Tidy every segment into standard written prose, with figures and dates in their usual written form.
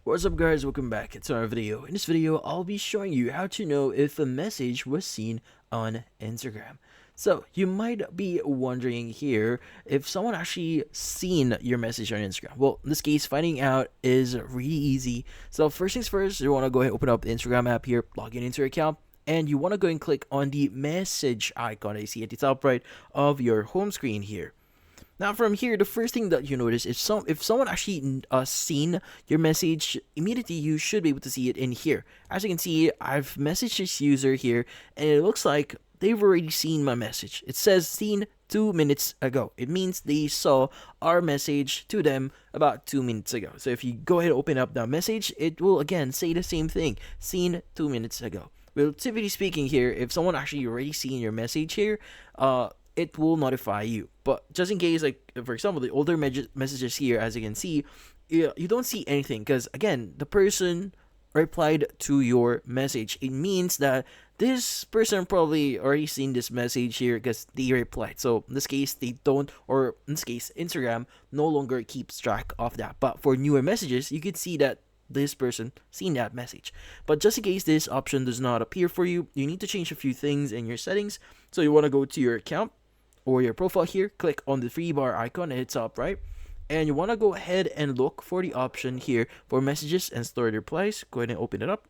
What's up guys, welcome back to another video. In this video, I'll be showing you how to know if a message was seen on Instagram. So, you might be wondering here if someone actually seen your message on Instagram. Well, in this case, finding out is really easy. So first things first, you want to go ahead and open up the Instagram app here, log in into your account, and you want to go and click on the message icon that you see at the top right of your home screen here. Now from here, the first thing that you notice is if someone actually seen your message, immediately you should be able to see it in here. As you can see, I've messaged this user here, and it looks like they've already seen my message. It says seen 2 minutes ago. It means they saw our message to them about 2 minutes ago. So if you go ahead and open up that message, it will again say the same thing, seen 2 minutes ago. Relatively speaking here, if someone actually already seen your message here, it will notify you. But just in case, like for example, the older messages here, as you can see, you don't see anything because again, the person replied to your message. It means that this person probably already seen this message here because they replied. So in this case, they don't, or in this case, Instagram no longer keeps track of that. But for newer messages, you can see that this person seen that message. But just in case this option does not appear for you, you need to change a few things in your settings. So you want to go to your account or your profile here, click on the three bar icon at the top right, and you want to go ahead and look for the option here for messages and stored replies. Go ahead and open it up,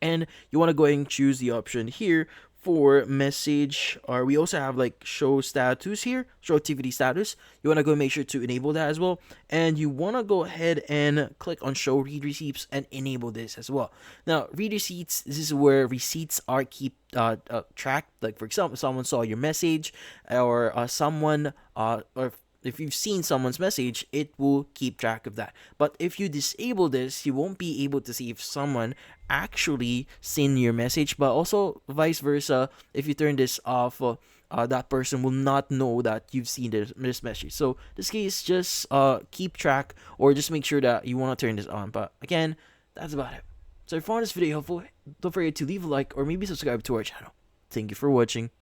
and you want to go ahead and choose the option here for message, or we also have like show status here, show activity status. You want to go make sure to enable that as well, and you want to go ahead and click on show read receipts and enable this as well. Now read receipts, this is where receipts are keep tracked. Like for example, someone saw your message, or someone or if you've seen someone's message, it will keep track of that. But if you disable this, you won't be able to see if someone actually seen your message. But also vice versa, if you turn this off, that person will not know that you've seen this message. So in this case, just keep track, or just make sure that you want to turn this on. But again, that's about it. So if you found this video helpful, don't forget to leave a like or maybe subscribe to our channel. Thank you for watching.